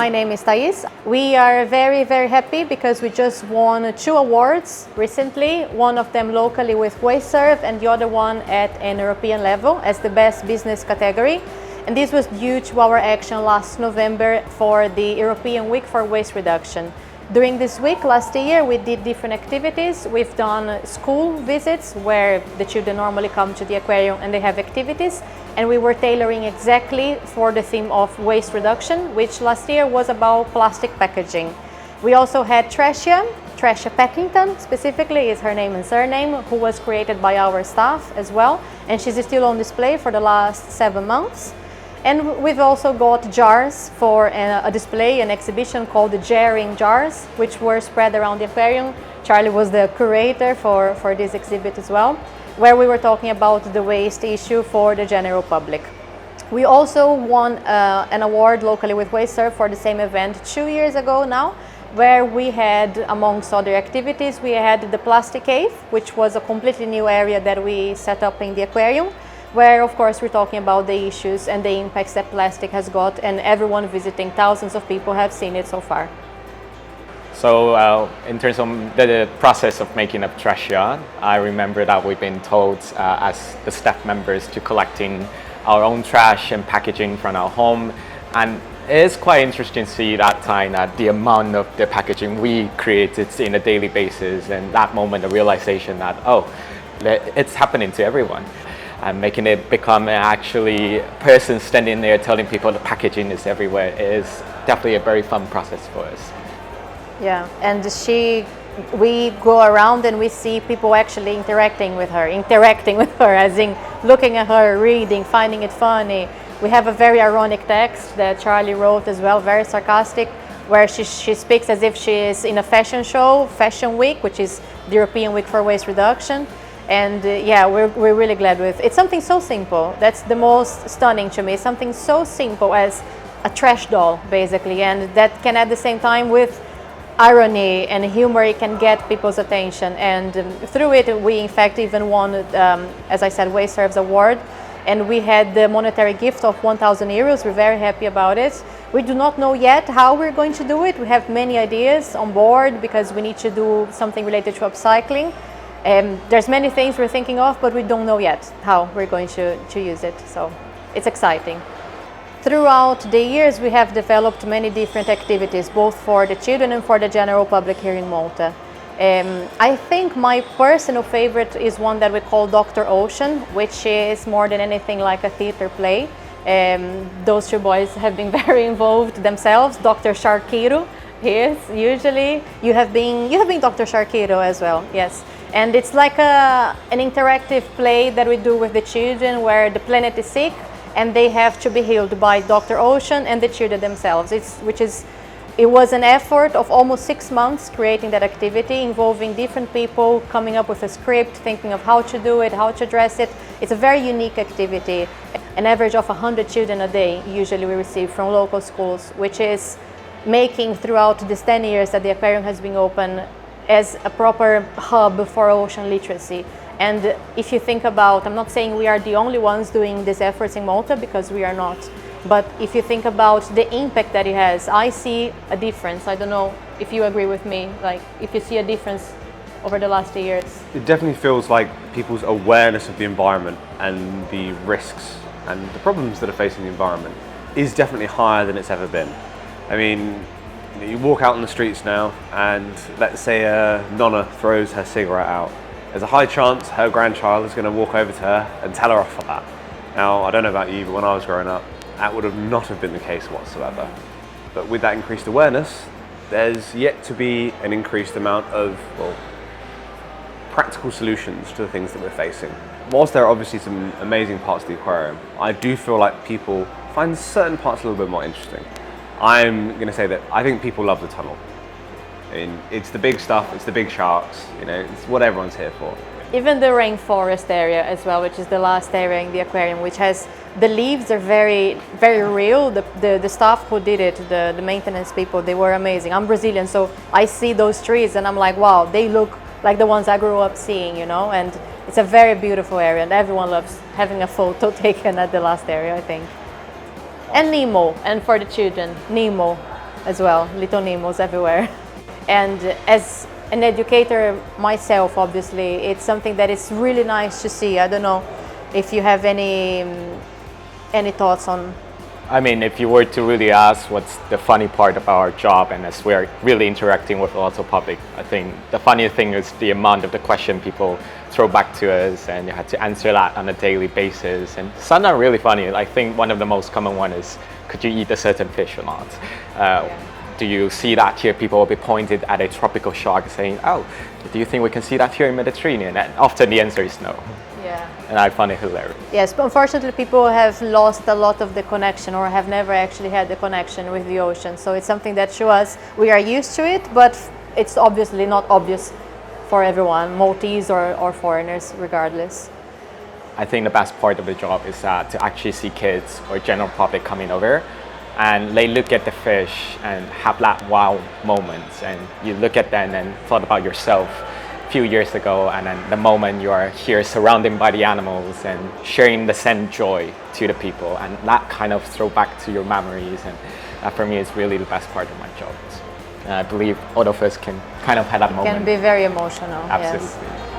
my name is Thais. We are very happy because we just won 2 awards recently, one of them locally with WasteServe and the other one at an European level as the best business category. And this was due to our action last November for the European Week for Waste Reduction. During this week last year we did different activities. We've done school visits where the children normally come to the aquarium and they have activities, and we were tailoring exactly for the theme of waste reduction, which last year was about plastic packaging. We also had Trashia Packington specifically is her name and surname, who was created by our staff as well, and she's still on display for the last 7 months. And we've also got jars for a display, an exhibition called the Jarring Jars, which were spread around the aquarium. Charlie was the curator for this exhibit as well, where we were talking about the waste issue for the general public. We also won an award locally with WasteServe for the same event 2 years ago now, where we had, amongst other activities, we had the Plastic Cave, which was a completely new area that we set up in the aquarium, where of course we're talking about the issues and the impacts that plastic has got, and everyone visiting, thousands of people have seen it so far. So in terms of the process of making a trash yard, I remember that we've been told as the staff members to collecting our own trash and packaging from our home, and it's quite interesting to see that time that the amount of the packaging we created in a daily basis, and that moment the realization that it's happening to everyone. And making it become actually a person standing there telling people the packaging is everywhere is definitely a very fun process for us. Yeah, and we go around and we see people actually interacting with her, as in looking at her, reading, finding it funny. We have a very ironic text that Charlie wrote as well, very sarcastic, where she speaks as if she is in a fashion show, Fashion Week, which is the European Week for Waste Reduction. And yeah, we're really glad with it. It's something so simple. That's the most stunning to me. Something so simple as a trash doll, basically, and that can at the same time with irony and humor, it can get people's attention. And through it, we in fact even won, as I said, WasteServe's award, and we had the monetary gift of 1,000 euros. We're very happy about it. We do not know yet how we're going to do it. We have many ideas on board because we need to do something related to upcycling. There's many things we're thinking of, but we don't know yet how we're going to use it, so it's exciting. Throughout the years we have developed many different activities, both for the children and for the general public here in Malta. I think my personal favorite is one that we call Dr. Ocean, which is more than anything like a theater play. Those 2 boys have been very involved themselves. Dr. Sharkiro, yes, usually you have been Dr. Sharkiro as well, yes. And it's like an interactive play that we do with the children where the planet is sick and they have to be healed by Dr. Ocean and the children themselves. It was an effort of almost 6 months creating that activity, involving different people, coming up with a script, thinking of how to do it, how to address it. It's a very unique activity. An average of 100 children a day usually we receive from local schools, which is making throughout these 10 years that the aquarium has been open as a proper hub for ocean literacy. And if you think about, I'm not saying we are the only ones doing these efforts in Malta, because we are not, but if you think about the impact that it has, I see a difference. I don't know if you agree with me, like if you see a difference over the last 2 years. It definitely feels like people's awareness of the environment and the risks and the problems that are facing the environment is definitely higher than it's ever been. I mean, you walk out on the streets now and let's say Nonna throws her cigarette out. There's a high chance her grandchild is going to walk over to her and tell her off for that. Now, I don't know about you, but when I was growing up, that would have not have been the case whatsoever. But with that increased awareness, there's yet to be an increased amount of, practical solutions to the things that we're facing. Whilst there are obviously some amazing parts of the aquarium, I do feel like people find certain parts a little bit more interesting. I'm going to say that I think people love the tunnel. I mean, it's the big stuff, it's the big sharks, it's what everyone's here for. Even the rainforest area as well, which is the last area in the aquarium, which has, the leaves are very real. The staff who did it, the maintenance people, they were amazing. I'm Brazilian, so I see those trees and I'm like, wow, they look like the ones I grew up seeing, and it's a very beautiful area and everyone loves having a photo taken at the last area, I think. And Nemo, and for the children, Nemo. as well, little Nemos everywhere. And as an educator myself, obviously, it's something that is really nice to see. I don't know if you have any thoughts on. I mean, if you were to really ask what's the funny part about our job, and as we're really interacting with lots of public, I think the funny thing is the amount of the question people throw back to us, and you have to answer that on a daily basis. And some are really funny. I think one of the most common one is, could you eat a certain fish or not? Do you see that here? People will be pointed at a tropical shark saying, oh, do you think we can see that here in Mediterranean? And often the answer is no. Yeah. And I find it hilarious. Yes, but unfortunately people have lost a lot of the connection, or have never actually had the connection with the ocean. So it's something that to us, we are used to it, but it's obviously not obvious for everyone, Maltese or foreigners, regardless. I think the best part of the job is to actually see kids or general public coming over, and they look at the fish and have that wow moment, and you look at them and thought about yourself a few years ago, and then the moment you are here surrounded by the animals and sharing the same joy to the people, and that kind of throw back to your memories, and that for me is really the best part of my job. And I believe all of us can kind of have that moment. Can be very emotional. Absolutely. Yes.